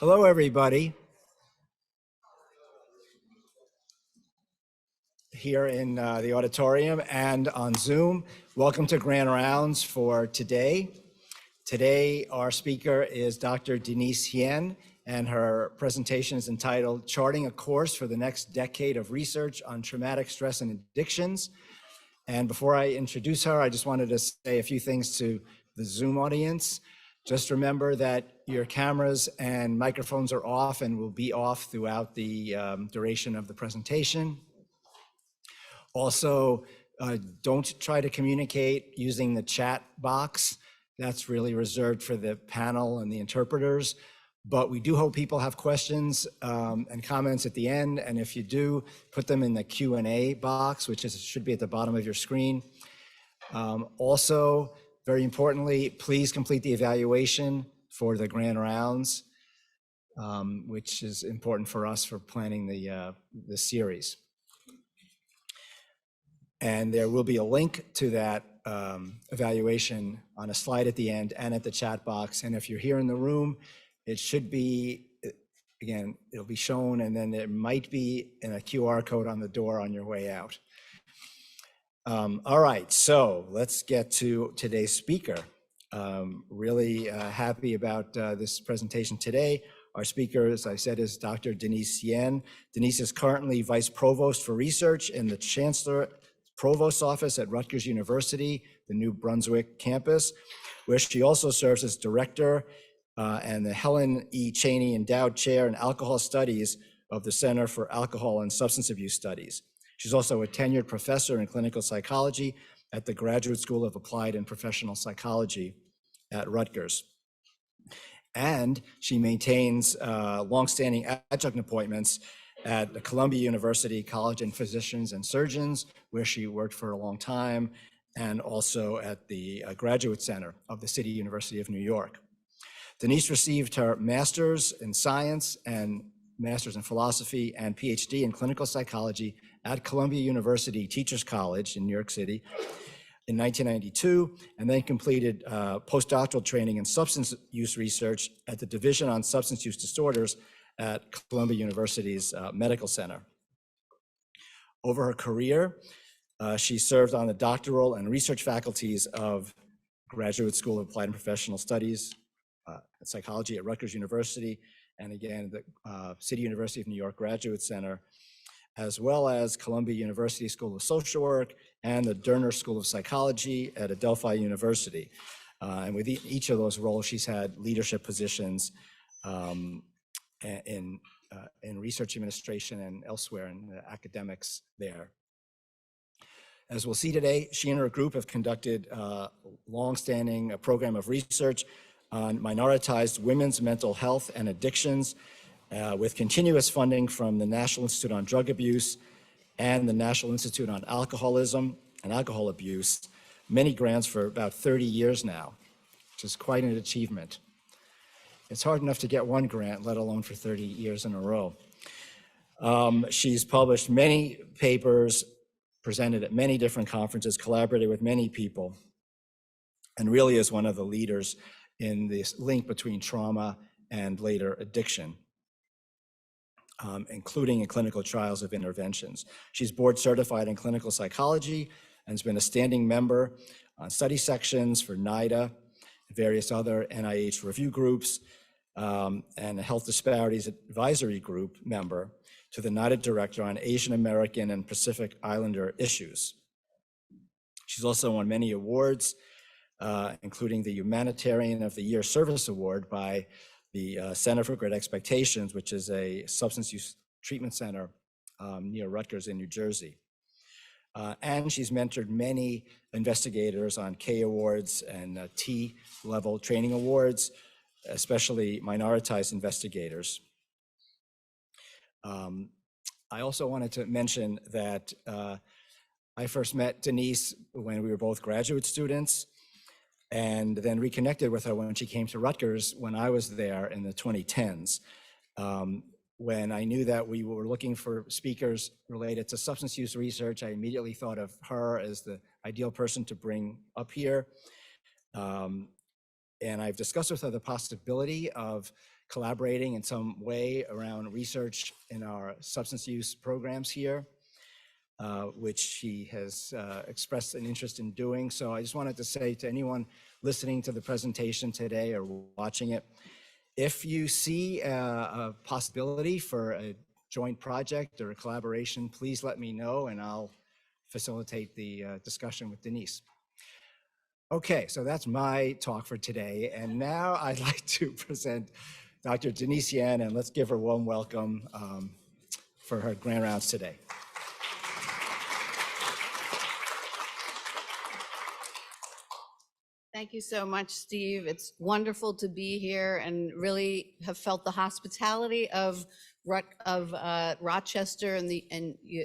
Hello, everybody. Here in the auditorium and on Zoom. Welcome to Grand Rounds for today. Today, our speaker is Dr. Denise Hien, and her presentation is entitled Charting a Course for the Next Decade of Research on Traumatic Stress and Addictions. And before I introduce her, I just wanted to say a few things to the Zoom audience. Just remember that your cameras and microphones are off and will be off throughout the duration of the presentation. Also, don't try to communicate using the chat box. That's really reserved for the panel and the interpreters. But we do hope people have questions and comments at the end. And if you do, put them in the Q&A box, which should be at the bottom of your screen. Also, very importantly, please complete the evaluation for the Grand Rounds, which is important for us for planning the series. And there will be a link to that evaluation on a slide at the end and at the chat box. And if you're here in the room, it should be, again, it'll be shown, and then there might be a QR code on the door on your way out. All right, so let's get to today's speaker. Really happy about this presentation today. Our speaker, as I said, is Dr. Denise Hien. Denise is currently Vice Provost for Research in the Chancellor Provost's Office at Rutgers University, the New Brunswick campus, where she also serves as Director and the Helen E. Cheney Endowed Chair in Alcohol Studies of the Center for Alcohol and Substance Abuse Studies. She's also a tenured professor in clinical psychology at the Graduate School of Applied and Professional Psychology at Rutgers. And she maintains longstanding adjunct appointments at the Columbia University College of Physicians and Surgeons, where she worked for a long time, and also at the Graduate Center of the City University of New York. Denise received her master's in science and master's in philosophy and PhD in clinical psychology at Columbia University Teachers College in New York City in 1992, and then completed postdoctoral training in substance use research at the Division on Substance Use Disorders at Columbia University's Medical Center. Over her career, she served on the doctoral and research faculties of Graduate School of Applied and Professional Studies, Psychology at Rutgers University, and again, the City University of New York Graduate Center, as well as Columbia University School of Social Work and the Derner School of Psychology at Adelphi University. And with each of those roles, she's had leadership positions in research administration and elsewhere in the academics there. As we'll see today, she and her group have conducted a long-standing program of research on minoritized women's mental health and addictions with continuous funding from the National Institute on Drug Abuse and the National Institute on Alcoholism and Alcohol Abuse, many grants for about 30 years now, which is quite an achievement. It's hard enough to get one grant, let alone for 30 years in a row. She's published many papers, presented at many different conferences, collaborated with many people, and really is one of the leaders in this link between trauma and later addiction, including in clinical trials of interventions. She's board certified in clinical psychology and has been a standing member on study sections for NIDA, various other NIH review groups, and a health disparities advisory group member to the NIDA director on Asian American and Pacific Islander issues. She's also won many awards, including the Humanitarian of the Year Service Award by the Center for Great Expectations, which is a substance use treatment center near Rutgers in New Jersey. And she's mentored many investigators on K Awards and T-level training awards, especially minoritized investigators. I also wanted to mention that I first met Denise when we were both graduate students, and then reconnected with her when she came to Rutgers when I was there in the 2010s. When I knew that we were looking for speakers related to substance use research, I immediately thought of her as the ideal person to bring up here. And I've discussed with her the possibility of collaborating in some way around research in our substance use programs here, which she has expressed an interest in doing. So I just wanted to say to anyone listening to the presentation today or watching it, if you see a possibility for a joint project or a collaboration, please let me know and I'll facilitate the discussion with Denise. Okay, so that's my talk for today. And now I'd like to present Dr. Denise Hien, and let's give her a warm welcome for her grand rounds today. Thank you so much, Steve. It's wonderful to be here and really have felt the hospitality of Rochester and the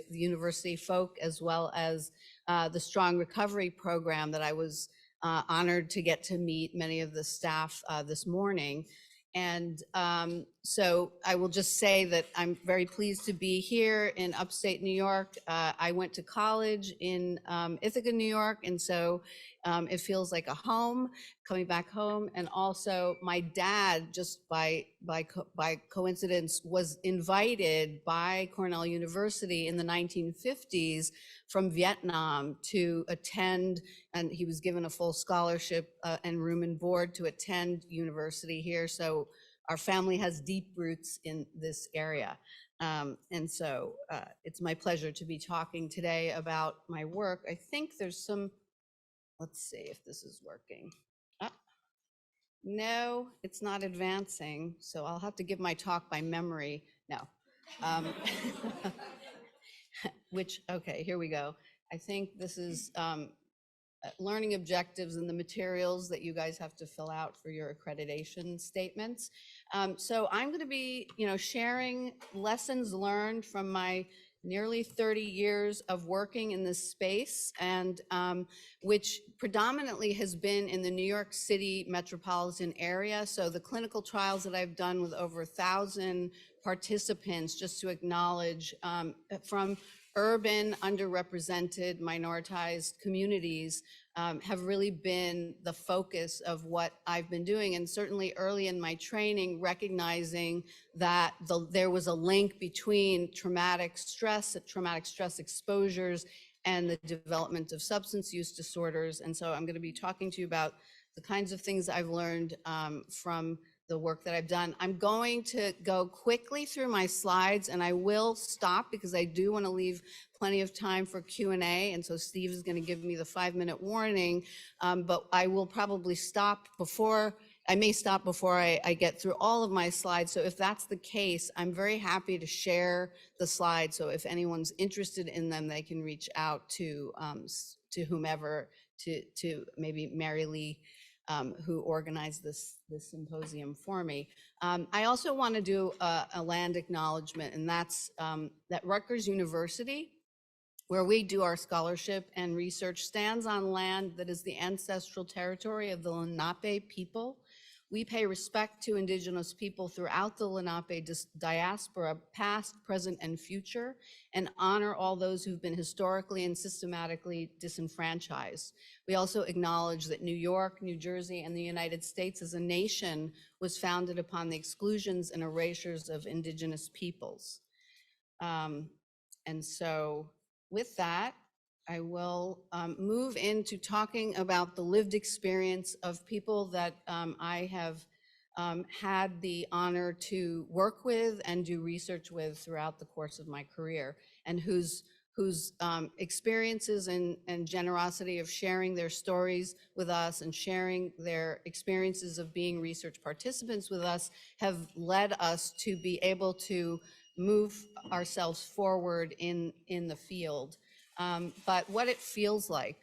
university folk, as well as the Strong Recovery Program that I was honored to get to meet many of the staff this morning. And so I will just say that I'm very pleased to be here in upstate New York. I went to college in Ithaca, New York, and so it feels like a home, coming back home. And also my dad, just by coincidence, was invited by Cornell University in the 1950s from Vietnam to attend, and he was given a full scholarship and room and board to attend university here. So our family has deep roots in this area. And so it's my pleasure to be talking today about my work. I think there's some, let's see if this is working. No, it's not advancing. So I'll have to give my talk by memory. No. Okay, here we go. I think this is learning objectives and the materials that you guys have to fill out for your accreditation statements. So I'm going to be, sharing lessons learned from my nearly 30 years of working in this space, and which predominantly has been in the New York City metropolitan area. So the clinical trials that I've done with over 1,000 participants, just to acknowledge, from urban, underrepresented, minoritized communities, have really been the focus of what I've been doing. And certainly early in my training, recognizing that there was a link between traumatic stress exposures and the development of substance use disorders. And so I'm going to be talking to you about the kinds of things I've learned from the work that I've done. I'm going to go quickly through my slides, and I will stop because I do want to leave plenty of time for Q&A. And so Steve is going to give me the 5-minute warning, but I will probably stop before, I may stop before I get through all of my slides. So if that's the case, I'm very happy to share the slides. So if anyone's interested in them, they can reach out to whomever, to maybe Mary Lee, who organized this symposium for me. I also want to do a land acknowledgement, and that's that Rutgers University, where we do our scholarship and research, stands on land that is the ancestral territory of the Lenape people. We pay respect to Indigenous people throughout the Lenape diaspora, past, present, and future, and honor all those who've been historically and systematically disenfranchised. We also acknowledge that New York, New Jersey, and the United States as a nation was founded upon the exclusions and erasures of Indigenous peoples. And so with that, I will move into talking about the lived experience of people that I have had the honor to work with and do research with throughout the course of my career, and whose experiences and generosity of sharing their stories with us and sharing their experiences of being research participants with us have led us to be able to move ourselves forward in the field. But what it feels like,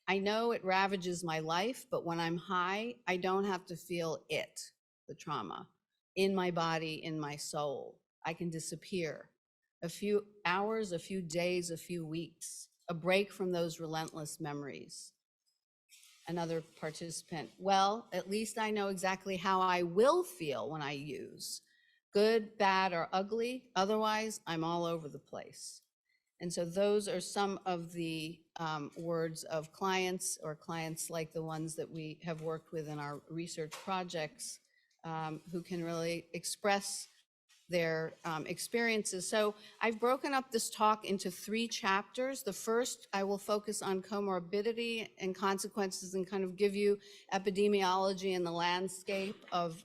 I know it ravages my life, but when I'm high, I don't have to feel it, the trauma, in my body, in my soul. I can disappear. A few hours, a few days, a few weeks, a break from those relentless memories. Another participant, well, at least I know exactly how I will feel when I use. Good, bad, or ugly. Otherwise, I'm all over the place. And so those are some of the words of clients, or clients like the ones that we have worked with in our research projects who can really express their experiences. So I've broken up this talk into 3 chapters. The first, I will focus on comorbidity and consequences and kind of give you epidemiology and the landscape of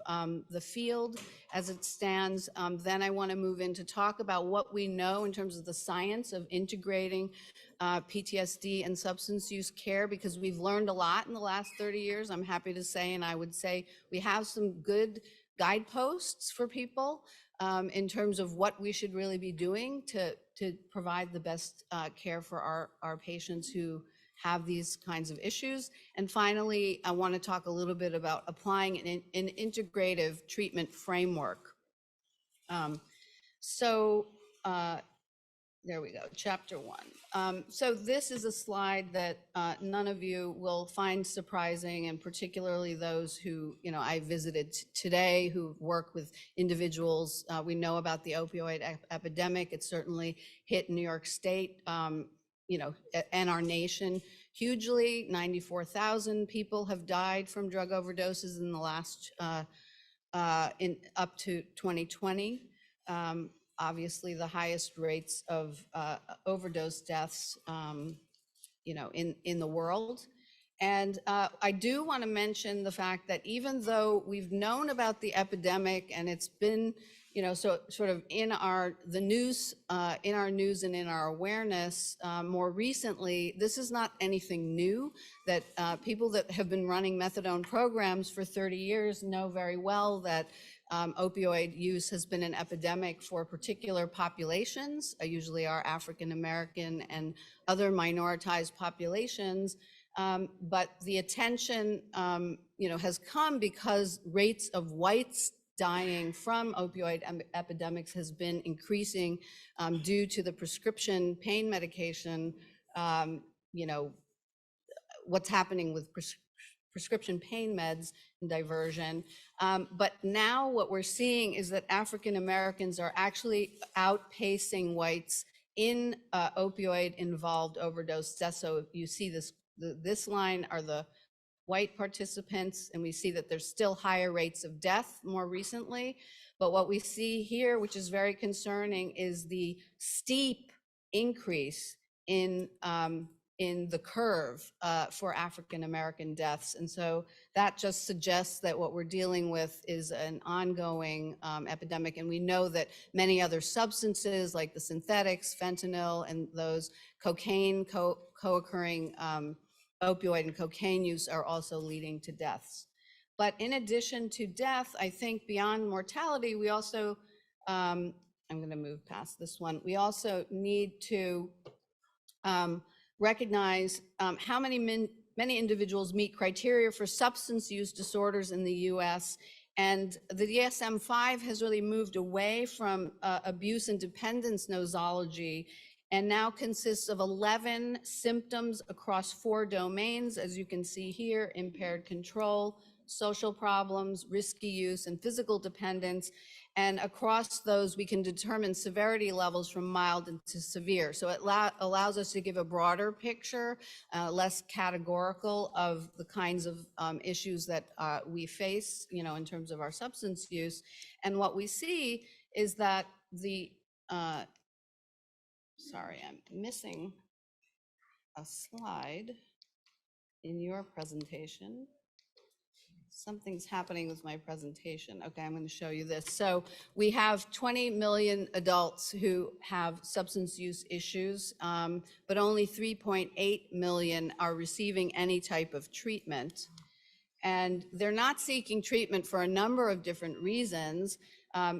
the field as it stands. Then I want to move in to talk about what we know in terms of the science of integrating PTSD and substance use care, because we've learned a lot in the last 30 years, I'm happy to say, and I would say we have some good guideposts for people in terms of what we should really be doing to provide the best care for our patients who have these kinds of issues. And finally, I want to talk a little bit about applying an integrative treatment framework. There we go, chapter 1. So this is a slide that none of you will find surprising, and particularly those who, I visited today who work with individuals. We know about the opioid epidemic. It certainly hit New York State, and our nation hugely. 94,000 people have died from drug overdoses in the last, up to 2020. Obviously the highest rates of overdose deaths, in the world. And I do want to mention the fact that even though we've known about the epidemic and it's been, sort of in our news and in our awareness more recently, this is not anything new. That people that have been running methadone programs for 30 years know very well that opioid use has been an epidemic for particular populations, usually our African American and other minoritized populations. But the attention, has come because rates of whites dying from opioid epidemics has been increasing due to the prescription pain medication, what's happening with prescription pain meds and diversion. But now what we're seeing is that African Americans are actually outpacing whites in opioid involved overdose deaths. So you see this line are the white participants, and we see that there's still higher rates of death more recently. But what we see here, which is very concerning, is the steep increase in the curve for African American deaths. And so that just suggests that what we're dealing with is an ongoing epidemic. And we know that many other substances like the synthetics, fentanyl, and those cocaine, co-occurring opioid and cocaine use are also leading to deaths. But in addition to death, I think beyond mortality, we also, I'm going to move past this one. We also need to recognize how many individuals meet criteria for substance use disorders in the US. And the DSM-5 has really moved away from abuse and dependence nosology and now consists of 11 symptoms across 4 domains, as you can see here: impaired control, social problems, risky use, and physical dependence. And across those, we can determine severity levels from mild to severe. So it allows us to give a broader picture, less categorical, of the kinds of issues that we face, in terms of our substance use. And what we see is that sorry, I'm missing a slide in your presentation. Something's happening with my presentation. Okay, I'm going to show you this. So we have 20 million adults who have substance use issues, but only 3.8 million are receiving any type of treatment. And they're not seeking treatment for a number of different reasons.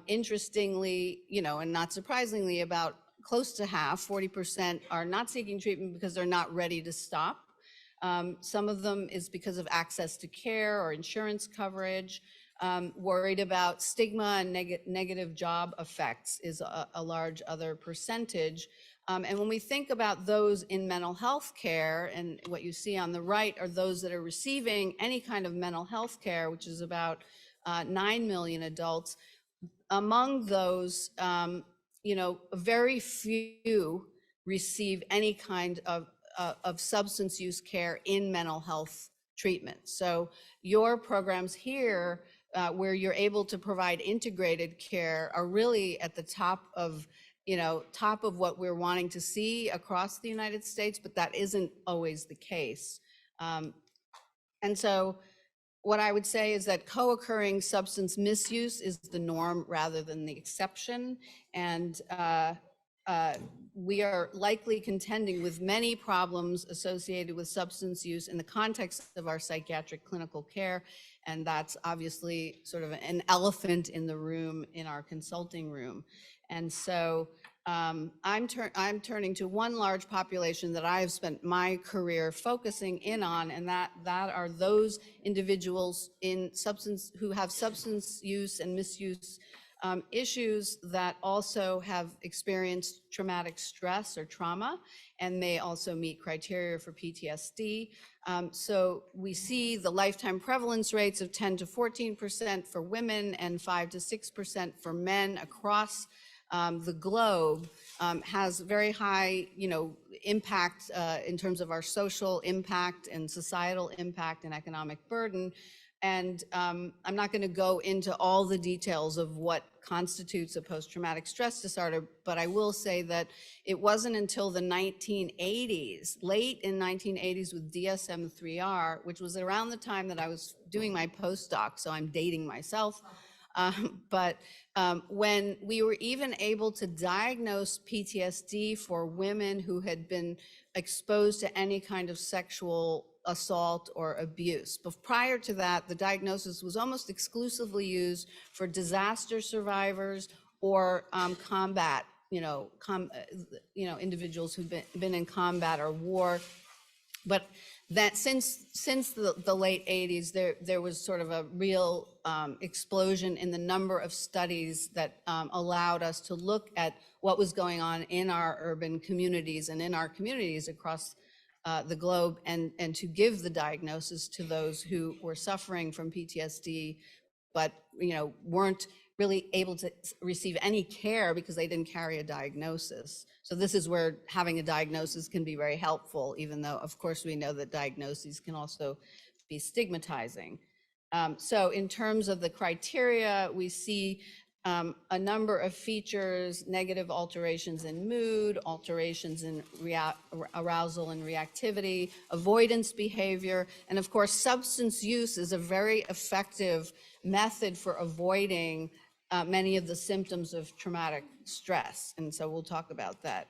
Interestingly, and not surprisingly, about close to half, 40%, are not seeking treatment because they're not ready to stop. Some of them is because of access to care or insurance coverage. Worried about stigma and negative job effects is a large other percentage. And when we think about those in mental health care, and what you see on the right are those that are receiving any kind of mental health care, which is about 9 million adults. Among those, very few receive any kind of substance use care in mental health treatment. So your programs here where you're able to provide integrated care are really at the top of, top of what we're wanting to see across the United States, but that isn't always the case. And so what I would say is that co-occurring substance misuse is the norm rather than the exception. And we are likely contending with many problems associated with substance use in the context of our psychiatric clinical care. And that's obviously sort of an elephant in the room in our consulting room. And so I'm turning to one large population that I have spent my career focusing in on, and that are those individuals who have substance use and misuse issues that also have experienced traumatic stress or trauma, and may also meet criteria for PTSD. So we see the lifetime prevalence rates of 10 to 14% for women and 5 to 6% for men across the globe, has very high, impact in terms of our social impact and societal impact and economic burden. And I'm not going to go into all the details of what constitutes a post-traumatic stress disorder, but I will say that it wasn't until the 1980s, late in 1980s with DSM-3R, which was around the time that I was doing my postdoc, so I'm dating myself, but when we were even able to diagnose PTSD for women who had been exposed to any kind of sexual assault or abuse. But prior to that, the diagnosis was almost exclusively used for disaster survivors or combat, individuals who've been in combat or war. But that since the late 80s, there was sort of a real explosion in the number of studies that allowed us to look at what was going on in our urban communities and in our communities across the globe, and to give the diagnosis to those who were suffering from PTSD, but weren't really able to receive any care because they didn't carry a diagnosis. So this is where having a diagnosis can be very helpful, even though, of course, we know that diagnoses can also be stigmatizing. So in terms of the criteria, we see a number of features: negative alterations in mood, alterations in arousal and reactivity, avoidance behavior, and of course, substance use is a very effective method for avoiding many of the symptoms of traumatic stress. And so we'll talk about that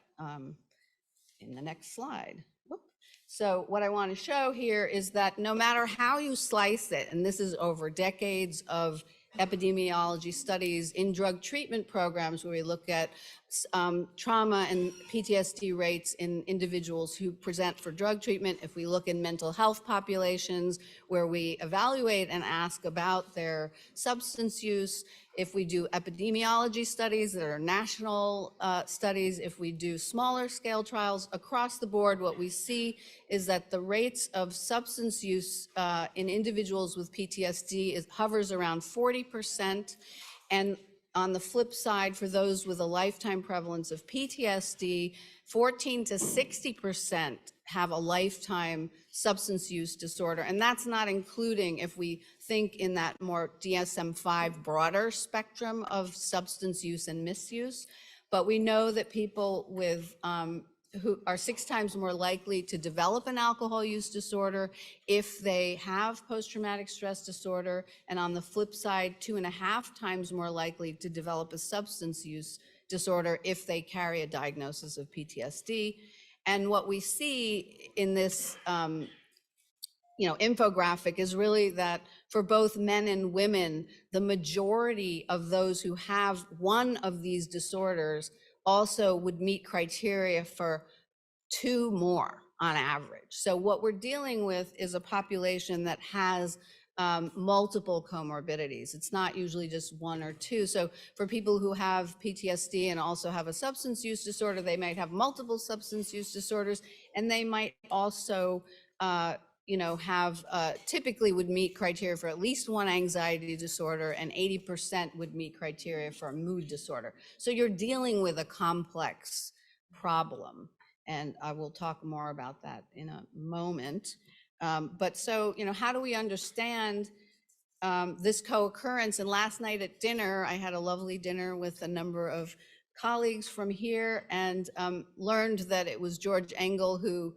in the next slide. So what I want to show here is that no matter how you slice it, and this is over decades of epidemiology studies in drug treatment programs where we look at trauma and PTSD rates in individuals who present for drug treatment. If we look in mental health populations where we evaluate and ask about their substance use, if we do epidemiology studies that are national studies, if we do smaller scale trials across the board, what we see is that the rates of substance use in individuals with PTSD hovers around 40%. And on the flip side, for those with a lifetime prevalence of PTSD, 14 to 60% have a lifetime substance use disorder. And that's not including if we think in that more DSM-5 broader spectrum of substance use and misuse. But we know that people with who are 6 times more likely to develop an alcohol use disorder if they have post-traumatic stress disorder, and on the flip side, 2.5 times more likely to develop a substance use disorder if they carry a diagnosis of PTSD. And what we see in this infographic is really that for both men and women, the majority of those who have one of these disorders also would meet criteria for 2 more on average. So what we're dealing with is a population that has multiple comorbidities. It's not usually just 1 or 2. So for people who have PTSD and also have a substance use disorder, they might have multiple substance use disorders, and they might also typically would meet criteria for at least 1 anxiety disorder, and 80% would meet criteria for a mood disorder. So you're dealing with a complex problem, and I will talk more about that in a moment. But so, how do we understand this co-occurrence. And last night at dinner, I had a lovely dinner with a number of colleagues from here, and learned that it was George Engel who,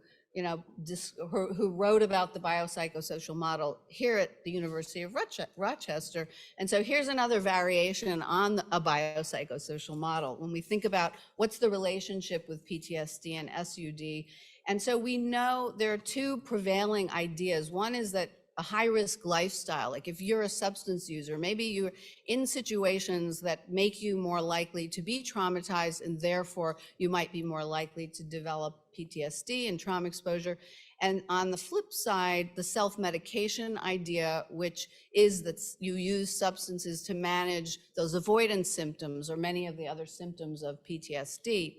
who wrote about the biopsychosocial model here at the University of Rochester. And so here's another variation on a biopsychosocial model. When we think about what's the relationship with PTSD and SUD, and so we know there are two prevailing ideas. One is that a high-risk lifestyle, like if you're a substance user, maybe you're in situations that make you more likely to be traumatized, and therefore you might be more likely to develop PTSD and trauma exposure. And on the flip side, the self-medication idea, which is that you use substances to manage those avoidance symptoms or many of the other symptoms of PTSD.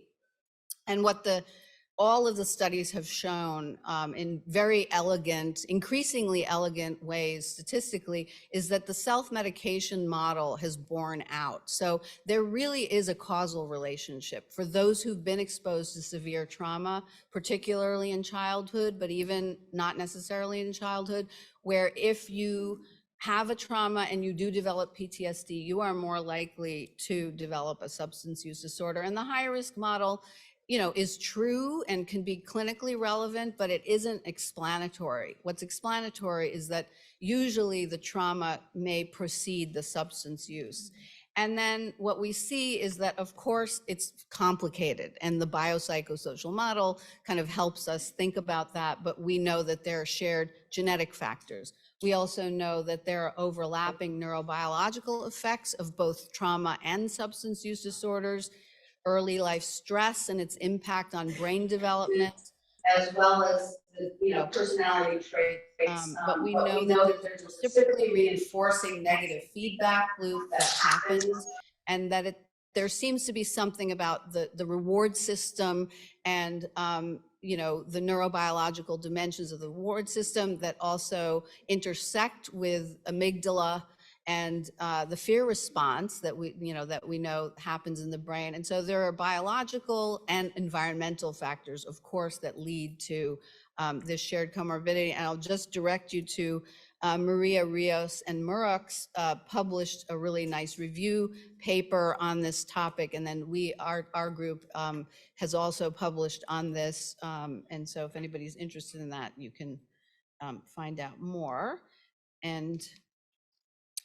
And what all of the studies have shown in very elegant, increasingly elegant ways statistically, is that the self-medication model has borne out. So there really is a causal relationship for those who've been exposed to severe trauma, particularly in childhood, but even not necessarily in childhood, where if you have a trauma and you do develop PTSD, you are more likely to develop a substance use disorder. And the high risk model, is true and can be clinically relevant, but it isn't explanatory. What's explanatory is that usually the trauma may precede the substance use. And then what we see is that, of course, it's complicated, and the biopsychosocial model kind of helps us think about that, but we know that there are shared genetic factors. We also know that there are overlapping neurobiological effects of both trauma and substance use disorders, early life stress and its impact on brain development, as well as personality traits. But we know that there's a reciprocally reinforcing negative feedback loop that happens, and that there seems to be something about the reward system and the neurobiological dimensions of the reward system that also intersect with amygdala and the fear response that we know happens in the brain. And so there are biological and environmental factors, of course, that lead to this shared comorbidity. And I'll just direct you to Maria Rios and Murrock's published a really nice review paper on this topic. And then our group has also published on this. And so if anybody's interested in that, you can find out more.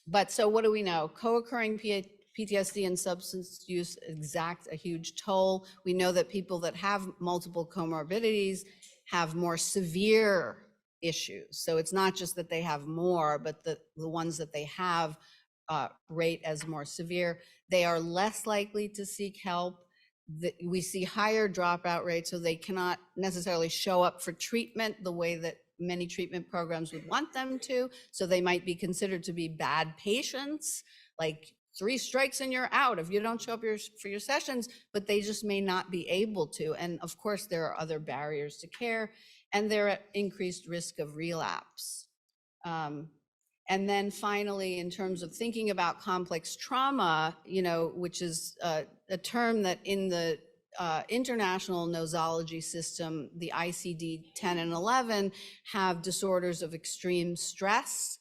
But so what do we know? Co-occurring PTSD and substance use exact a huge toll. We know that people that have multiple comorbidities have more severe issues. So it's not just that they have more, but the ones that they have rate as more severe. They are less likely to seek help. We see higher dropout rates, so they cannot necessarily show up for treatment the way that many treatment programs would want them to. So they might be considered to be bad patients, like 3 strikes and you're out if you don't show up for your sessions, but they just may not be able to. And of course, there are other barriers to care, and they're at increased risk of relapse. And then finally, in terms of thinking about complex trauma, which is a term that in the international nosology system, the ICD-10 and 11 have disorders of extreme stress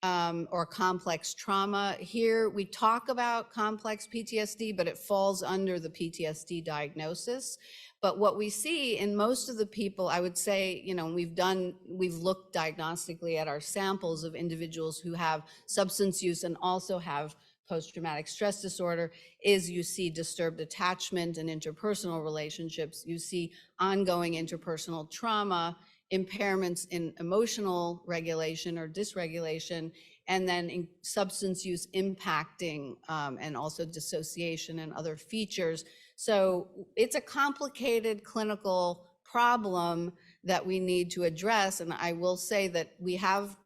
or complex trauma. Here we talk about complex PTSD, but it falls under the PTSD diagnosis. But what we see in most of the people, I would say, we've looked diagnostically at our samples of individuals who have substance use and also have post-traumatic stress disorder, is you see disturbed attachment and interpersonal relationships. You see ongoing interpersonal trauma, impairments in emotional regulation or dysregulation, and then in substance use impacting and also dissociation and other features. So it's a complicated clinical problem that we need to address. And I will say that we have,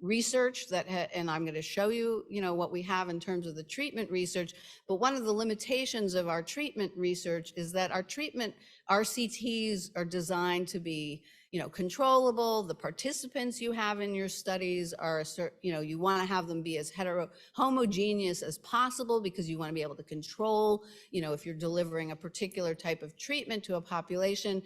research that, and I'm going to show you, what we have in terms of the treatment research. But one of the limitations of our treatment research is that our RCTs are designed to be, controllable. The participants you have in your studies are, you want to have them be as homogeneous as possible, because you want to be able to control, if you're delivering a particular type of treatment to a population.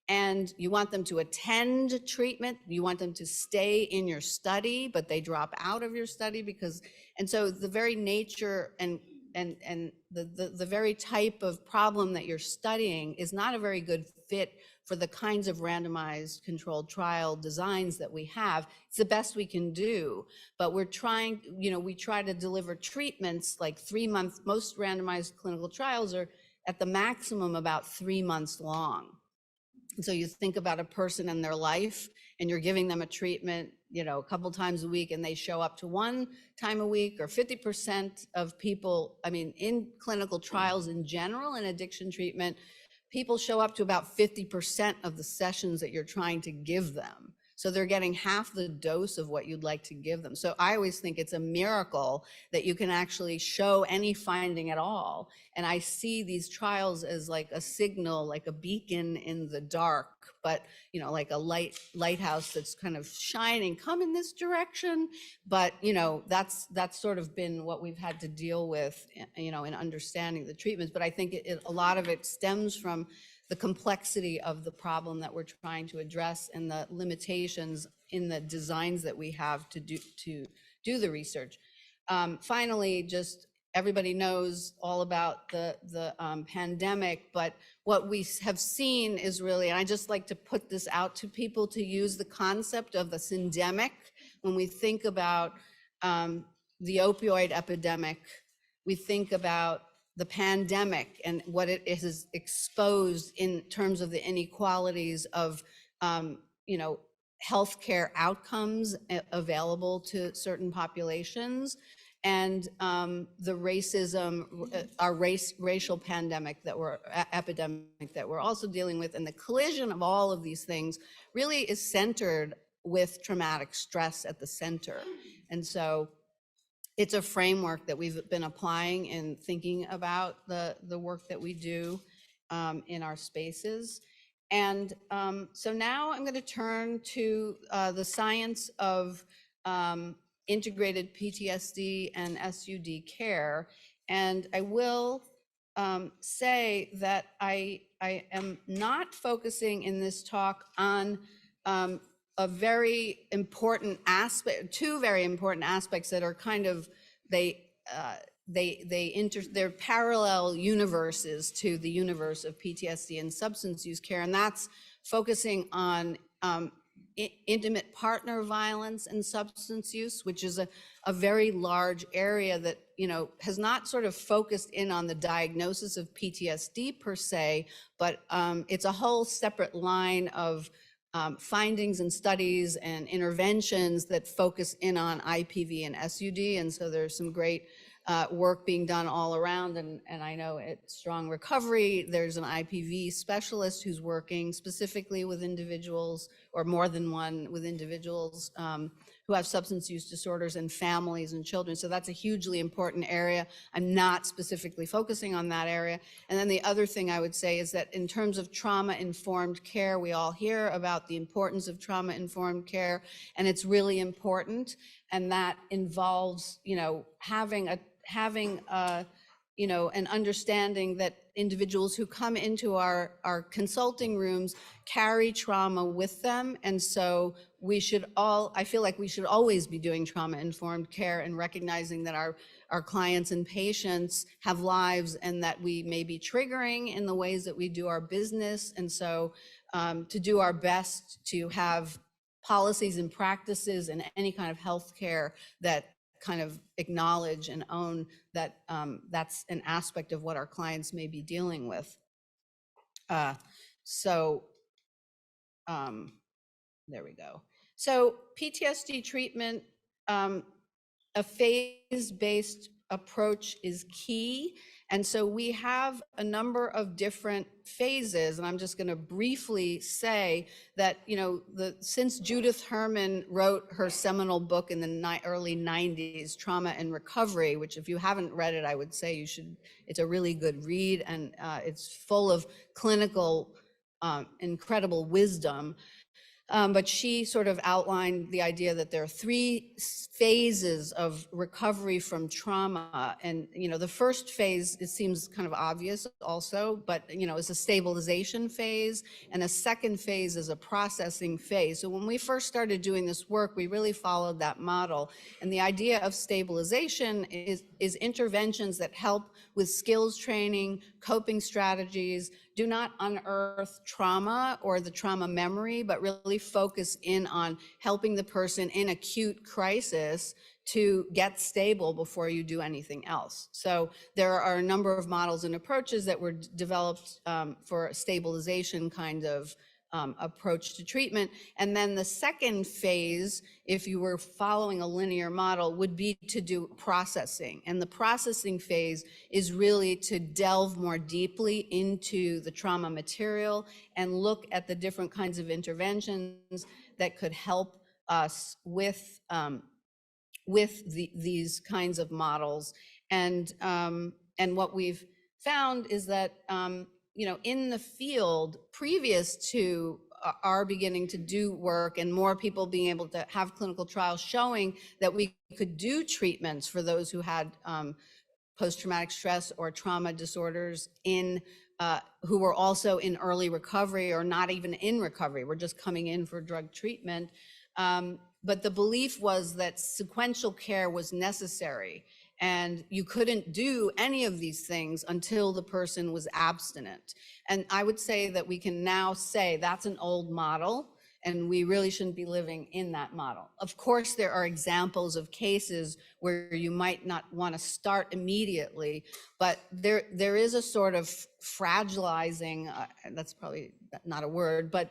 and you want them to attend treatment, you want them to stay in your study, but they drop out of your study because, and so the very nature and the very type of problem that you're studying is not a very good fit for the kinds of randomized controlled trial designs that we have. It's the best we can do, but we're trying, we try to deliver treatments like 3 months. Most randomized clinical trials are at the maximum about 3 months long. And so you think about a person and their life, and you're giving them a treatment, a couple times a week, and they show up to 1 time a week, or 50% of people, I mean, in clinical trials in general, in addiction treatment, people show up to about 50% of the sessions that you're trying to give them. So they're getting half the dose of what you'd like to give them. So I always think it's a miracle that you can actually show any finding at all. And I see these trials as like a signal, like a beacon in the dark, but like a lighthouse that's kind of shining, come in this direction. But that's sort of been what we've had to deal with, in understanding the treatments. But I think a lot of it stems from the complexity of the problem that we're trying to address and the limitations in the designs that we have to do the research. Finally, just everybody knows all about the pandemic, but what we have seen is really, and I just like to put this out to people to use the concept of the syndemic. When we think about the opioid epidemic, we think about the pandemic and what it has exposed in terms of the inequalities of, healthcare outcomes available to certain populations, and the racism, our racial pandemic epidemic that we're also dealing with, and the collision of all of these things really is centered with traumatic stress at the center. And so it's a framework that we've been applying in thinking about the work that we do in our spaces. And so now I'm going to turn to the science of integrated PTSD and SUD care. And I will say that I am not focusing in this talk on a very important aspect, 2 very important aspects that are kind of, they're parallel universes to the universe of PTSD and substance use care, and that's focusing on intimate partner violence and substance use, which is a very large area that has not sort of focused in on the diagnosis of PTSD per se, but it's a whole separate line of findings and studies and interventions that focus in on IPV and SUD. And so there's some great work being done all around. And I know at Strong Recovery, there's an IPV specialist who's working specifically with individuals, or more than one, with individuals who have substance use disorders and families and children. So that's a hugely important area. I'm not specifically focusing on that area. And then the other thing I would say is that in terms of trauma-informed care, we all hear about the importance of trauma-informed care, and it's really important. And that involves, having an understanding that individuals who come into our consulting rooms carry trauma with them. And so I feel like we should always be doing trauma-informed care and recognizing that our clients and patients have lives, and that we may be triggering in the ways that we do our business. And so to do our best to have policies and practices in any kind of healthcare that kind of acknowledge and own that that's an aspect of what our clients may be dealing with. There we go. So PTSD treatment, a phase-based approach is key. And so we have a number of different phases, and I'm just going to briefly say that, since Judith Herman wrote her seminal book in the early 90s, Trauma and Recovery, which if you haven't read it, I would say you should, it's a really good read, and it's full of clinical, incredible wisdom. But she sort of outlined the idea that there are three phases of recovery from trauma. And, the first phase, it seems kind of obvious also, but, is a stabilization phase. And a second phase is a processing phase. So when we first started doing this work, we really followed that model. And the idea of stabilization is interventions that help with skills training, coping strategies, do not unearth trauma or the trauma memory, but really focus in on helping the person in acute crisis to get stable before you do anything else. So there are a number of models and approaches that were developed for a stabilization kind of approach to treatment. And then the second phase, if you were following a linear model, would be to do processing. And the processing phase is really to delve more deeply into the trauma material and look at the different kinds of interventions that could help us with these kinds of models. And what we've found is that in the field, previous to our beginning to do work and more people being able to have clinical trials showing that we could do treatments for those who had post-traumatic stress or trauma disorders who were also in early recovery or not even in recovery, we're just coming in for drug treatment. But the belief was that sequential care was necessary and you couldn't do any of these things until the person was abstinent. And I would say that we can now say that's an old model and we really shouldn't be living in that model. Of course, there are examples of cases where you might not want to start immediately, but there is a sort of fragilizing, that's probably not a word, but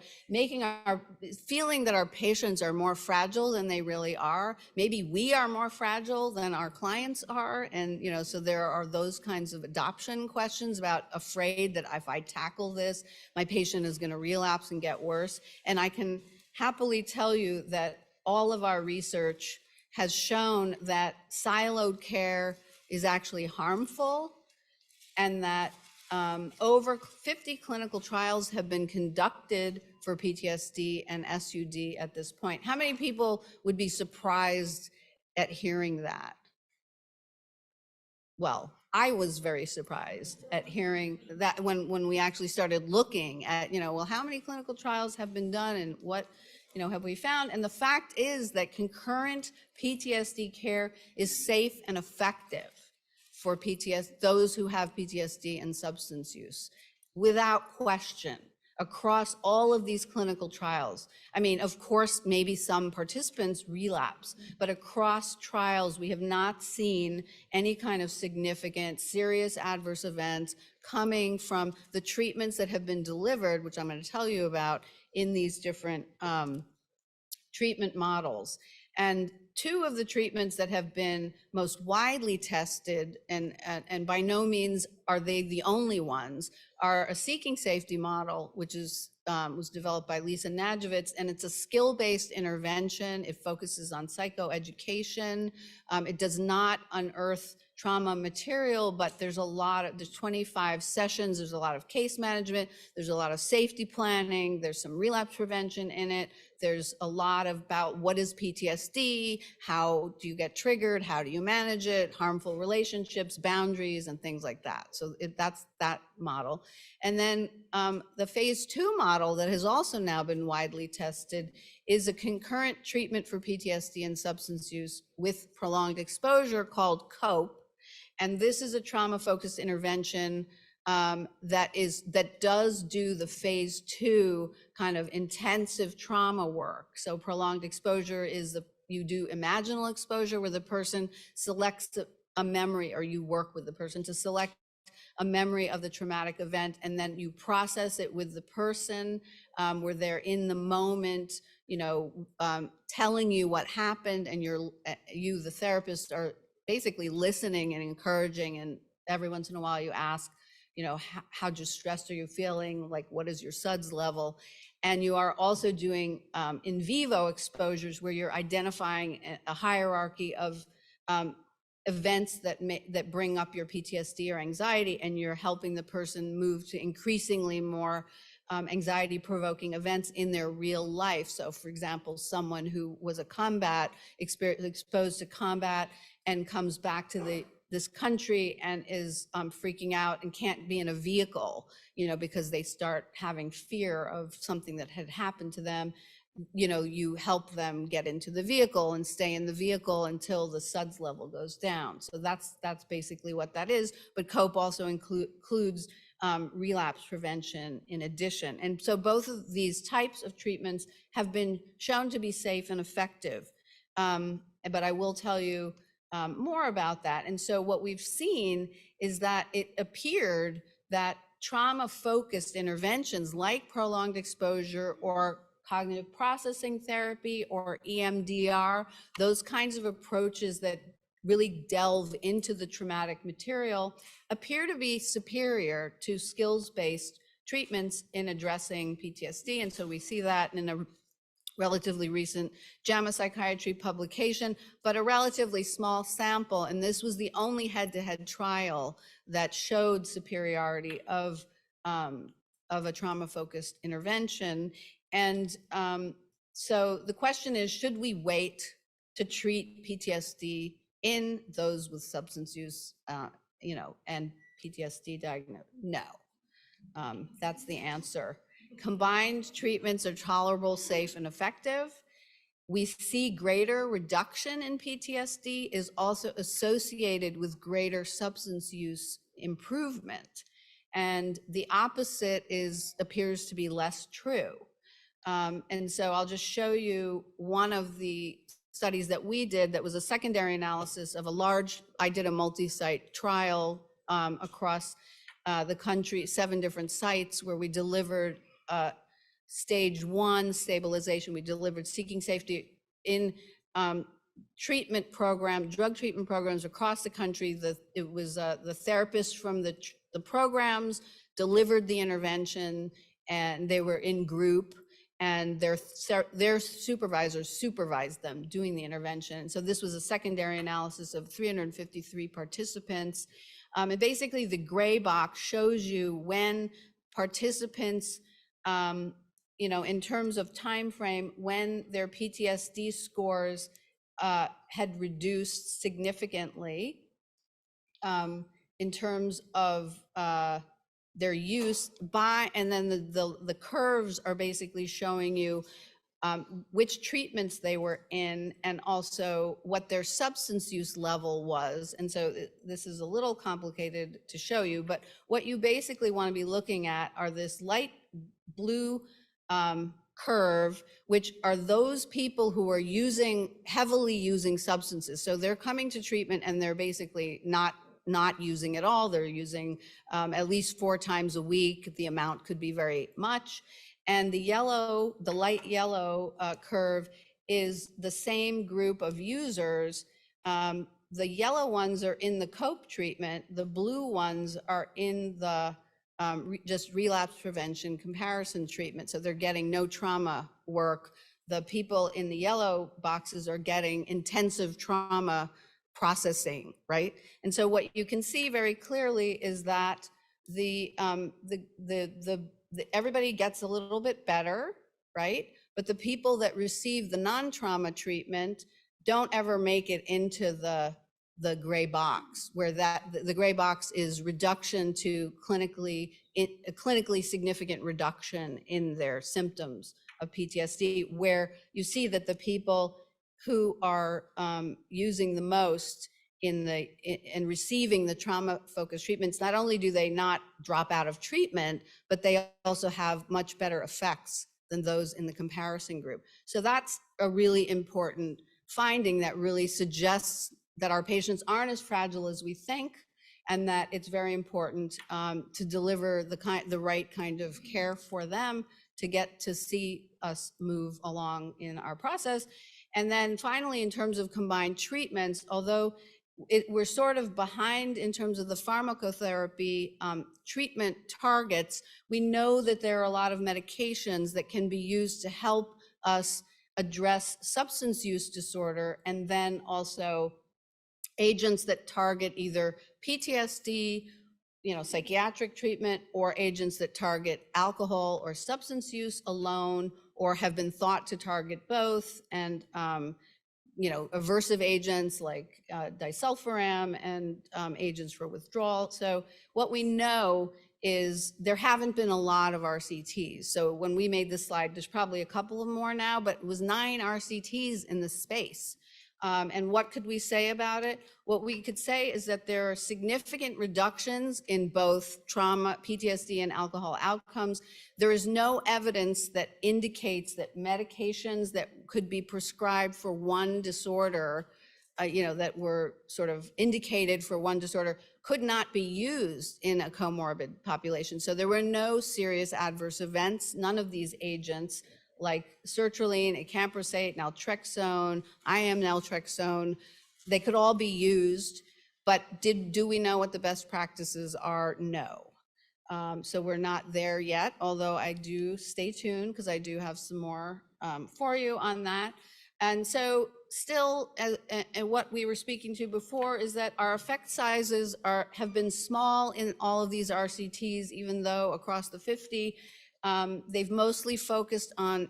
feeling that our patients are more fragile than they really are. Maybe we are more fragile than our clients are. And, so there are those kinds of adoption questions about afraid that if I tackle this, my patient is going to relapse and get worse. And I can happily tell you that all of our research has shown that siloed care is actually harmful and that over 50 clinical trials have been conducted for PTSD and SUD at this point. How many people would be surprised at hearing that? Well, I was very surprised at hearing that when we actually started looking at, well, how many clinical trials have been done and what, have we found? And the fact is that concurrent PTSD care is safe and effective for those who have PTSD and substance use, without question, across all of these clinical trials. I mean, of course, maybe some participants relapse, but across trials, we have not seen any kind of significant serious adverse events coming from the treatments that have been delivered, which I'm going to tell you about in these different treatment models. And two of the treatments that have been most widely tested, and by no means are they the only ones, are a seeking safety model, which was developed by Lisa Najovitz, and it's a skill-based intervention. It focuses on psychoeducation. It does not unearth trauma material, but there's 25 sessions, there's a lot of case management, there's a lot of safety planning, there's some relapse prevention in it. There's a lot about what is PTSD, how do you get triggered, how do you manage it, harmful relationships, boundaries, and things like that. So that's that model. And then the phase 2 model that has also now been widely tested is a concurrent treatment for PTSD and substance use with prolonged exposure called COPE. And this is a trauma-focused intervention that does do the phase 2 kind of intensive trauma work. So prolonged exposure is you do imaginal exposure where the person selects a memory, or you work with the person to select a memory of the traumatic event, and then you process it with the person where they're in the moment, telling you what happened, and you, the therapist, are basically listening and encouraging, and every once in a while you ask, how just stressed are you feeling? Like, what is your SUDS level? And you are also doing in vivo exposures where you're identifying a hierarchy of events that bring up your PTSD or anxiety, and you're helping the person move to increasingly more anxiety provoking events in their real life. So for example, someone who was exposed to combat and comes back to this country and is freaking out and can't be in a vehicle, because they start having fear of something that had happened to them. You help them get into the vehicle and stay in the vehicle until the SUDS level goes down. So that's basically what that is. But COPE also includes relapse prevention in addition. And so both of these types of treatments have been shown to be safe and effective. But I will tell you more about that. And so what we've seen is that it appeared that trauma-focused interventions like prolonged exposure or cognitive processing therapy or EMDR, those kinds of approaches that really delve into the traumatic material, appear to be superior to skills-based treatments in addressing PTSD. And so we see that in a relatively recent JAMA Psychiatry publication, but a relatively small sample. And this was the only head-to-head trial that showed superiority of a trauma-focused intervention. And so the question is, should we wait to treat PTSD in those with substance use, and PTSD diagnosis? No, that's the answer. Combined treatments are tolerable, safe, and effective. We see greater reduction in PTSD is also associated with greater substance use improvement. And the opposite appears to be less true. And so I'll just show you one of the studies that we did that was a secondary analysis of I did a multi-site trial across the country, 7 different sites where we delivered stage 1 stabilization. We delivered seeking safety in drug treatment programs across the country. It was the therapists from the programs delivered the intervention, and they were in group, and their supervisors supervised them doing the intervention. So this was a secondary analysis of 353 participants. And basically the gray box shows you when participants, in terms of time frame, when their PTSD scores had reduced significantly in terms of their use and then the curves are basically showing you which treatments they were in and also what their substance use level was. And so this is a little complicated to show you, but what you basically want to be looking at are this light blue curve, which are those people who are heavily using substances. So they're coming to treatment and they're basically not using at all. They're using at least 4 times a week. The amount could be very much. And the light yellow curve is the same group of users. The yellow ones are in the COPE treatment. The blue ones are in the just relapse prevention comparison treatment. So they're getting no trauma work. The people in the yellow boxes are getting intensive trauma processing, right? And so what you can see very clearly is that everybody gets a little bit better, right? But the people that receive the non-trauma treatment don't ever make it into the gray box, where the gray box is reduction to a clinically significant reduction in their symptoms of PTSD, where you see that the people who are using the most in receiving the trauma-focused treatments, not only do they not drop out of treatment, but they also have much better effects than those in the comparison group. So that's a really important finding that really suggests that our patients aren't as fragile as we think, and that it's very important to deliver the right kind of care for them to get to see us move along in our process. And then finally, in terms of combined treatments, although we're sort of behind in terms of the pharmacotherapy treatment targets, we know that there are a lot of medications that can be used to help us address substance use disorder, and then also agents that target either PTSD, psychiatric treatment, or agents that target alcohol or substance use alone, or have been thought to target both, and aversive agents like disulfiram, and agents for withdrawal. So what we know is there haven't been a lot of RCTs. So when we made this slide, there's probably a couple of more now, but it was 9 RCTs in this space. And what could we say about it? What we could say is that there are significant reductions in both trauma, PTSD, and alcohol outcomes. There is no evidence that indicates that medications that could be prescribed for one disorder, that were sort of indicated for one disorder, could not be used in a comorbid population. So there were no serious adverse events. None of these agents, like sertraline, acamprosate, naltrexone, IM naltrexone, they could all be used, but do we know what the best practices are? No. So we're not there yet, although I do stay tuned because I do have some more for you on that. And so still, and what we were speaking to before is that our effect sizes have been small in all of these RCTs, even though across the 50, they've mostly focused on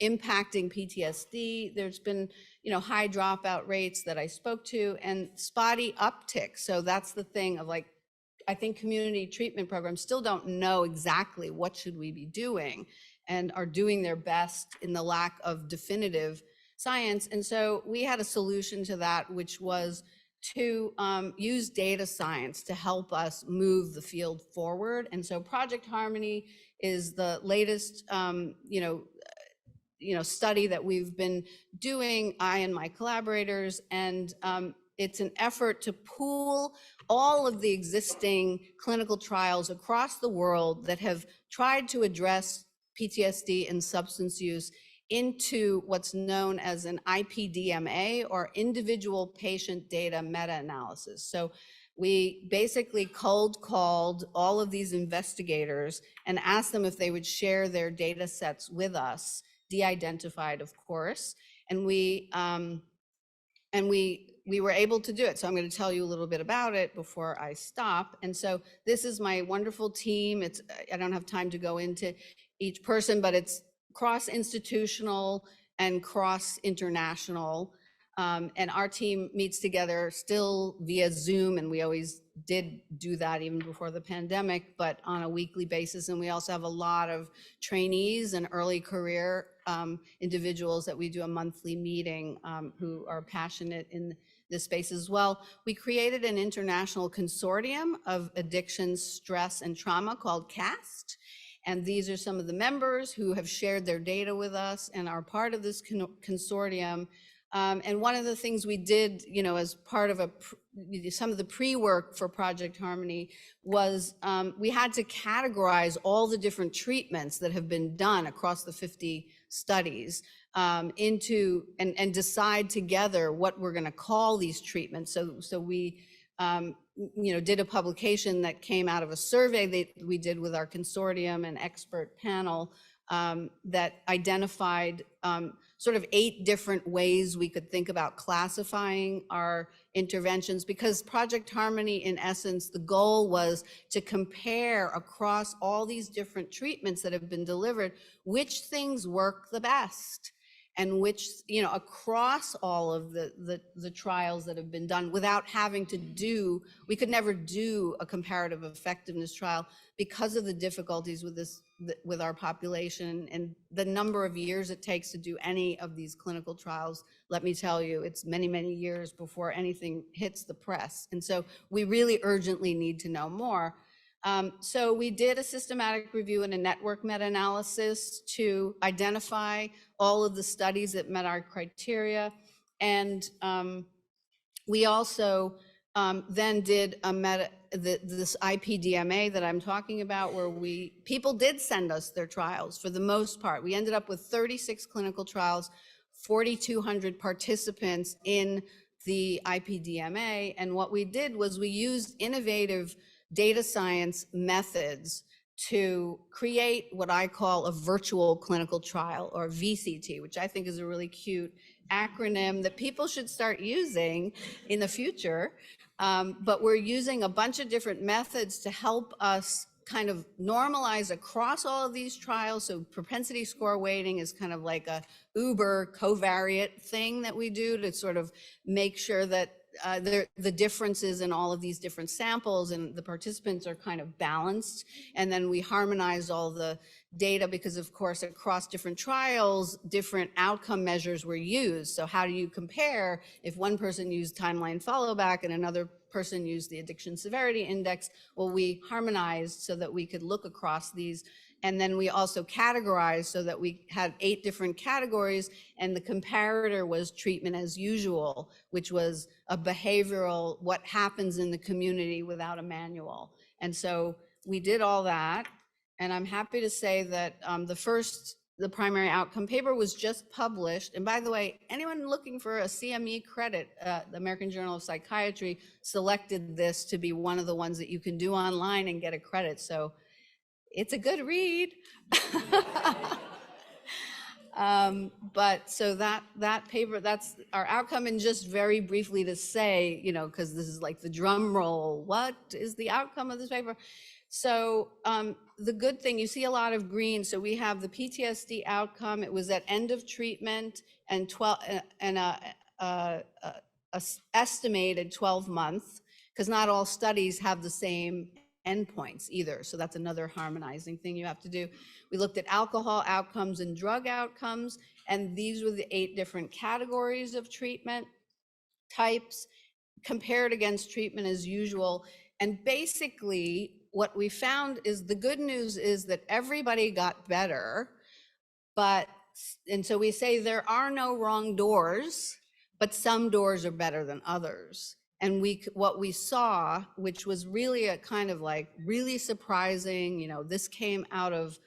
impacting PTSD. There's been, high dropout rates that I spoke to, and spotty uptick. So that's the thing of like, I think community treatment programs still don't know exactly what should we be doing, and are doing their best in the lack of definitive science. And so we had a solution to that, which was to use data science to help us move the field forward. And so Project Harmony is the latest, study that we've been doing, I and my collaborators, and it's an effort to pool all of the existing clinical trials across the world that have tried to address PTSD and substance use into what's known as an IPDMA, or individual patient data meta-analysis. So we basically cold called all of these investigators and asked them if they would share their data sets with us, de-identified, of course, and we were able to do it. So I'm going to tell you a little bit about it before I stop. And so this is my wonderful team. I don't have time to go into each person, but it's cross-institutional and cross-international. And our team meets together still via Zoom, and we always did do that even before the pandemic, but on a weekly basis. And we also have a lot of trainees and early career individuals that we do a monthly meeting who are passionate in this space as well. We created an international consortium of addiction, stress, and trauma called CAST. And these are some of the members who have shared their data with us and are part of this consortium. And one of the things we did, as part of some of the pre-work for Project Harmony was we had to categorize all the different treatments that have been done across the 50 studies into, and decide together what we're going to call these treatments. So we did a publication that came out of a survey that we did with our consortium and expert panel that identified sort of 8 different ways we could think about classifying our interventions, because Project Harmony, in essence, the goal was to compare across all these different treatments that have been delivered, which things work the best, and which, across all of the trials that have been done, without having to do, we could never do a comparative effectiveness trial because of the difficulties with this, with our population and the number of years it takes to do any of these clinical trials. Let me tell you, it's many, many years before anything hits the press. And so we really urgently need to know more. So we did a systematic review and a network meta-analysis to identify all of the studies that met our criteria. And we also then did this IPDMA that I'm talking about, where people did send us their trials for the most part. We ended up with 36 clinical trials, 4,200 participants in the IPDMA. And what we did was we used innovative data science methods to create what I call a virtual clinical trial, or VCT, which I think is a really cute acronym that people should start using in the future. But we're using a bunch of different methods to help us kind of normalize across all of these trials. So propensity score weighting is kind of like a Uber covariate thing that we do to sort of make sure that the differences in all of these different samples and the participants are kind of balanced. And then we harmonize all the data because, of course, across different trials, different outcome measures were used. So how do you compare if one person used timeline follow back and another person used the addiction severity index? Well, we harmonized so that we could look across these. And then we also categorized so that we had 8 different categories, and the comparator was treatment as usual, which was a behavioral, what happens in the community without a manual. And so we did all that. And I'm happy to say that the primary outcome paper was just published. And by the way, anyone looking for a CME credit, the American Journal of Psychiatry selected this to be one of the ones that you can do online and get a credit. So it's a good read. But so that paper, that's our outcome. And just very briefly to say, you know, because this is like the drum roll, what is the outcome of this paper? So the good thing, you see a lot of green. So we have the PTSD outcome. It was at end of treatment and estimated 12 months, because not all studies have the same endpoints either. So that's another harmonizing thing you have to do. We looked at alcohol outcomes and drug outcomes, and these were the 8 different categories of treatment types compared against treatment as usual. And basically what we found is, the good news is that everybody got better, and so we say there are no wrong doors, but some doors are better than others. And what we saw, which was really a kind of like really surprising, you know, this came out of,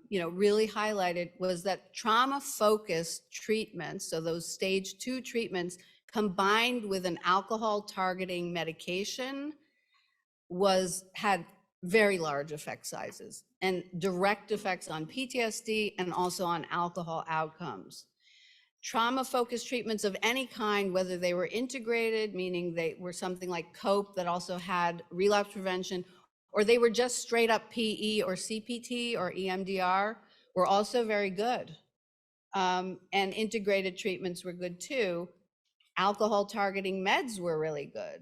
you know, really highlighted, was that trauma-focused treatments, so those stage 2 treatments combined with an alcohol targeting medication, had very large effect sizes and direct effects on PTSD and also on alcohol outcomes. Trauma-focused treatments of any kind, whether they were integrated, meaning they were something like COPE that also had relapse prevention, or they were just straight up PE or CPT or EMDR, were also very good. And integrated treatments were good too. Alcohol targeting meds were really good.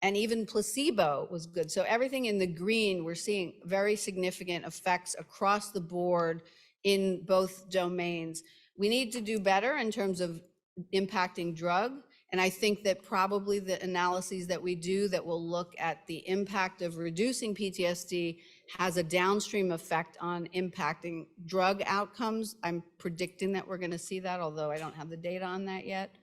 And even placebo was good. So everything in the green, we're seeing very significant effects across the board in both domains. We need to do better in terms of impacting drug. And I think that probably the analyses that we do that will look at the impact of reducing PTSD has a downstream effect on impacting drug outcomes. I'm predicting that we're going to see that, although I don't have the data on that yet.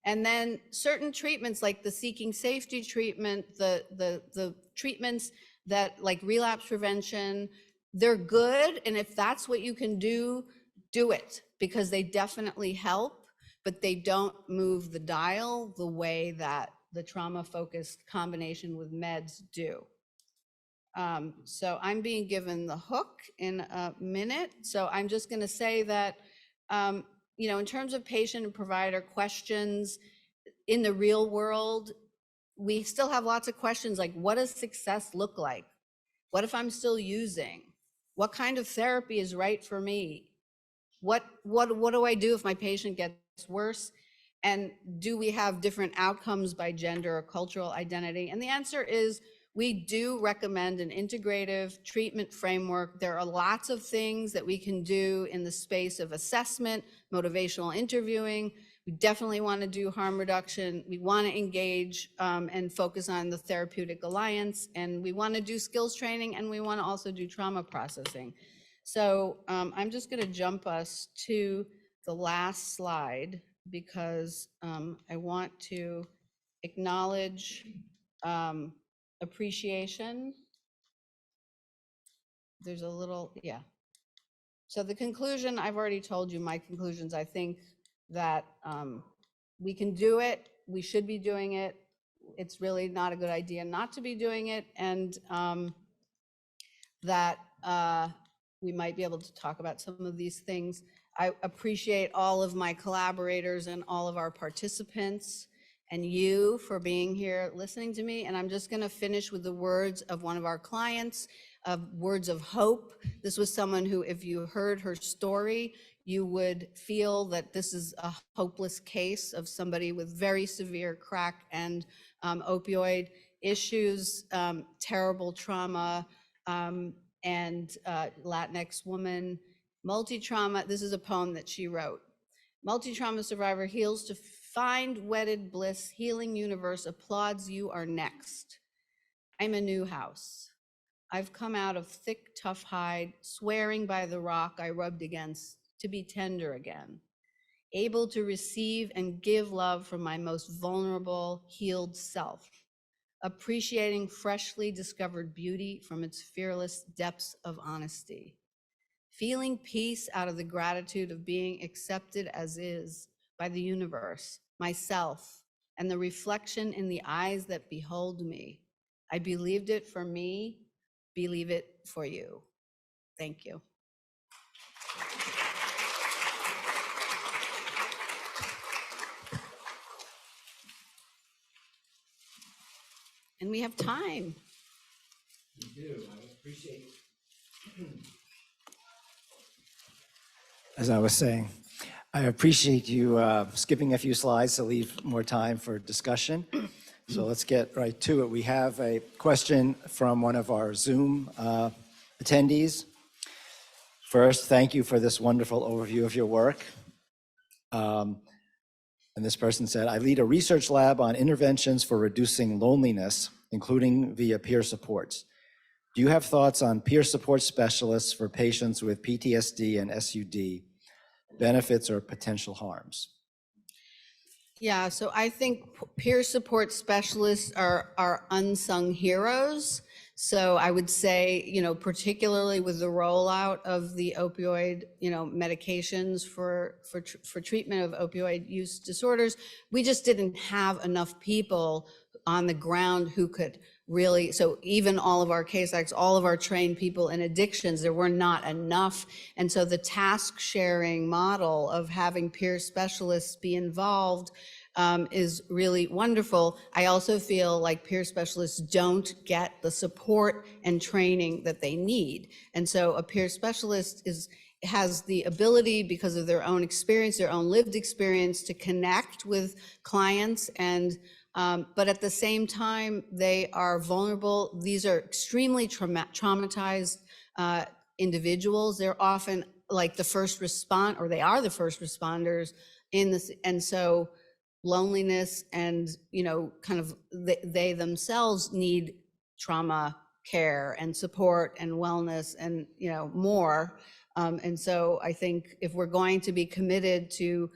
And then certain treatments like the seeking safety treatment, the treatments that like relapse prevention, they're good. And if that's what you can do, do it, because they definitely help, but they don't move the dial the way that the trauma-focused combination with meds do. So I'm being given the hook in a minute. So I'm just going to say that, you know, in terms of patient and provider questions in the real world, we still have lots of questions like, what does success look like? What if I'm still using? What kind of therapy is right for me? What do I do if my patient gets worse? And do we have different outcomes by gender or cultural identity? And the answer is, we do recommend an integrative treatment framework. There are lots of things that we can do in the space of assessment, motivational interviewing. We definitely want to do harm reduction. We want to engage and focus on the therapeutic alliance, and we want to do skills training, and we want to also do trauma processing. So I'm just going to jump us to the last slide, because I want to acknowledge appreciation. There's a little, yeah. So the conclusion, I've already told you my conclusions. I think that we can do it. We should be doing it. It's really not a good idea not to be doing it. And that we might be able to talk about some of these things. I appreciate all of my collaborators and all of our participants and you for being here listening to me. And I'm just going to finish with the words of one of our clients, words of hope. This was someone who, if you heard her story, you would feel that this is a hopeless case of somebody with very severe crack and opioid issues, terrible trauma, and Latinx woman, multi-trauma. This is a poem that she wrote. Multi-trauma survivor heals to find wedded bliss. Healing universe applauds, you are next. I'm a new house. I've come out of thick, tough hide, swearing by the rock I rubbed against to be tender again, able to receive and give love from my most vulnerable, healed self, appreciating freshly discovered beauty from its fearless depths of honesty, feeling peace out of the gratitude of being accepted as is by the universe, myself, and the reflection in the eyes that behold me. I believed it for me, believe it for you. Thank you. And we have time. We do. I appreciate As I was saying, I appreciate you skipping a few slides to leave more time for discussion. So let's get right to it. We have a question from one of our Zoom attendees. First, thank you for this wonderful overview of your work. And this person said, I lead a research lab on interventions for reducing loneliness, including via peer supports. Do you have thoughts on peer support specialists for patients with PTSD and SUD, benefits or potential harms? Yeah, so I think peer support specialists are unsung heroes. So I would say, particularly with the rollout of the opioid, medications for treatment of opioid use disorders, we just didn't have enough people on the ground who could really, so even all of our case acts, all of our trained people in addictions, there were not enough. And so the task sharing model of having peer specialists be involved is really wonderful. I also feel like peer specialists don't get the support and training that they need. And so a peer specialist has the ability, because of their own experience, their own lived experience, to connect with clients and but at the same time, they are vulnerable. These are extremely traumatized individuals. They're often like the first respond, or they are the first responders in this. And so loneliness and, kind of they themselves need trauma care and support and wellness and, more. And so I think if we're going to be committed to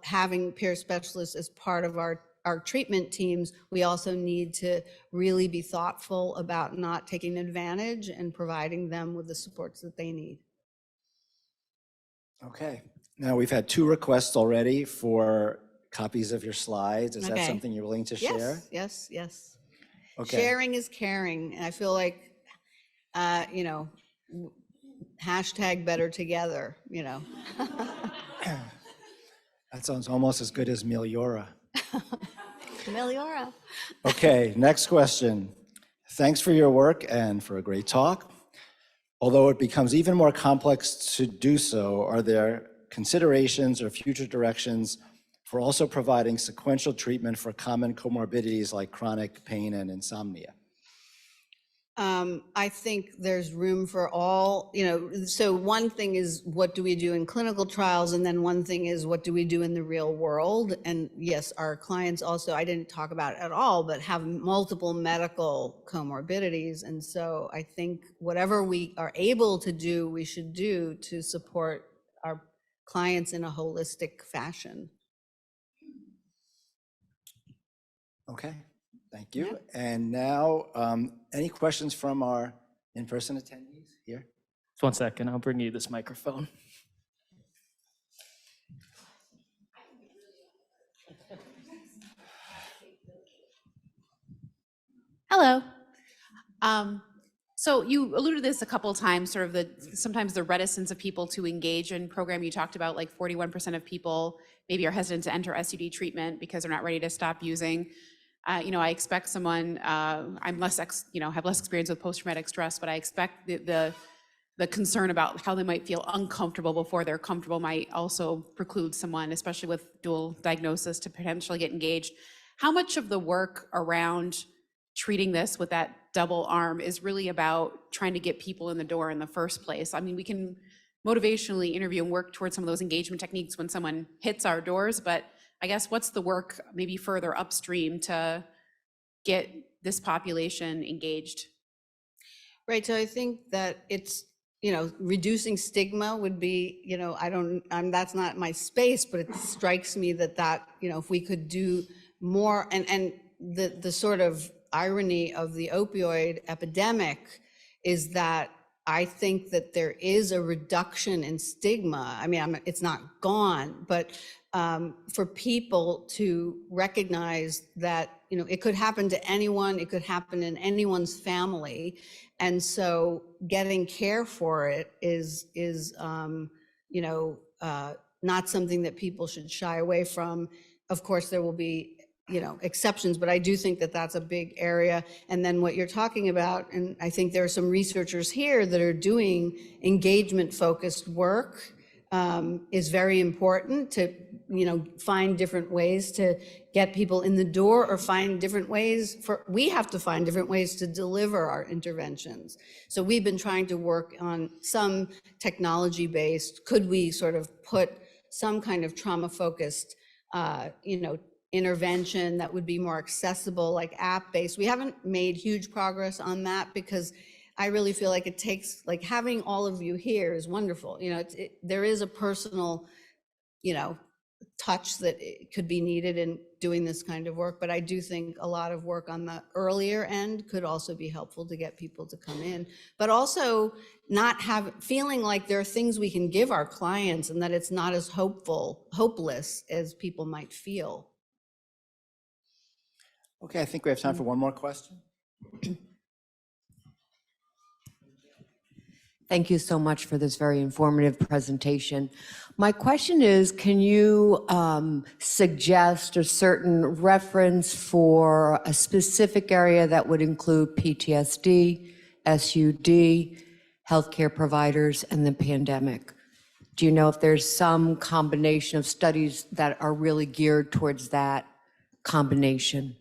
having peer specialists as part of our treatment teams, we also need to really be thoughtful about not taking advantage and providing them with the supports that they need. Okay. Now we've had 2 requests already for copies of your slides. Is that Okay. something you're willing to share? Yes. Okay. Sharing is caring. And I feel like, hashtag better together, That sounds almost as good as Meliora. Meliora. Okay, next question. Thanks for your work and for a great talk. Although it becomes even more complex to do so, are there considerations or future directions for also providing sequential treatment for common comorbidities like chronic pain and insomnia? I think there's room for all, so one thing is what do we do in clinical trials? And then one thing is what do we do in the real world? And yes, our clients also, I didn't talk about it at all, but have multiple medical comorbidities. And so I think whatever we are able to do, we should do to support our clients in a holistic fashion. Okay, thank you. Yep. And now, any questions from our in-person attendees here? Just 1 second, I'll bring you this microphone. Hello. So you alluded to this a couple of times, sort of sometimes the reticence of people to engage in program. You talked about like 41% of people maybe are hesitant to enter SUD treatment because they're not ready to stop using. I expect someone, I'm less, have less experience with post-traumatic stress, but I expect the concern about how they might feel uncomfortable before they're comfortable might also preclude someone, especially with dual diagnosis, to potentially get engaged. How much of the work around treating this with that double arm is really about trying to get people in the door in the first place? I mean, we can motivationally interview and work towards some of those engagement techniques when someone hits our doors, but I guess what's the work maybe further upstream to get this population engaged? Right, so I think that it's, reducing stigma would be, that's not my space, but it strikes me that, if we could do more, and the sort of irony of the opioid epidemic is that I think that there is a reduction in stigma. I mean, it's not gone, but for people to recognize that, it could happen to anyone, it could happen in anyone's family. And so getting care for it is not something that people should shy away from. Of course, there will be, exceptions, but I do think that that's a big area. And then what you're talking about, and I think there are some researchers here that are doing engagement-focused work, is very important to, find different ways to get people in the door, or find different ways we have to find different ways to deliver our interventions. So we've been trying to work on some technology-based, could we sort of put some kind of trauma-focused, intervention that would be more accessible, like app-based. We haven't made huge progress on that because I really feel like it takes, like having all of you here is wonderful. There is a personal, touch that it could be needed in doing this kind of work, but I do think a lot of work on the earlier end could also be helpful to get people to come in, but also not feeling like there are things we can give our clients and that it's not as hopeless as people might feel. Okay, I think we have time for one more question. Thank you so much for this very informative presentation. My question is, can you suggest a certain reference for a specific area that would include PTSD, SUD, healthcare providers, and the pandemic? Do you know if there's some combination of studies that are really geared towards that combination?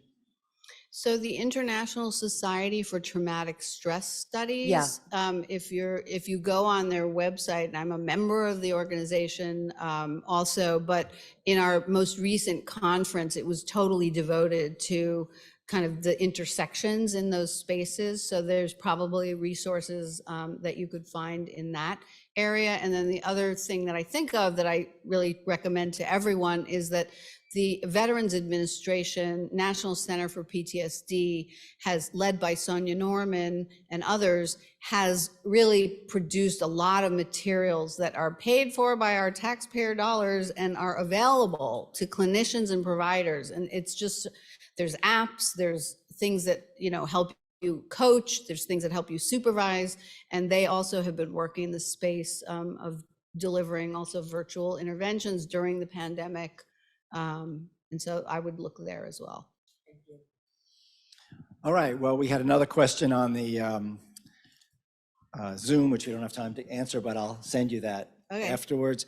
So the International Society for Traumatic Stress Studies, if you go on their website, and I'm a member of the organization also, but in our most recent conference, it was totally devoted to kind of the intersections in those spaces. So there's probably resources that you could find in that area. And then the other thing that I think of that I really recommend to everyone is that the Veterans Administration National Center for PTSD has, led by Sonia Norman and others, has really produced a lot of materials that are paid for by our taxpayer dollars and are available to clinicians and providers. And it's just, there's apps, there's things that, help you coach, there's things that help you supervise, and they also have been working in the space of delivering also virtual interventions during the pandemic. And so I would look there as well. Thank you. All right, well, we had another question on the Zoom, which we don't have time to answer, but I'll send you that afterwards.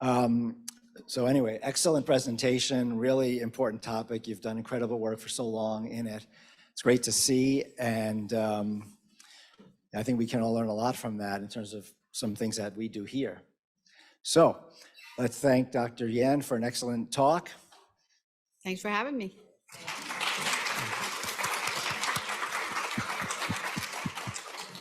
So anyway, excellent presentation, really important topic. You've done incredible work for so long in it. It's great to see, and I think we can all learn a lot from that in terms of some things that we do here. So let's thank Dr. Hien for an excellent talk. Thanks for having me.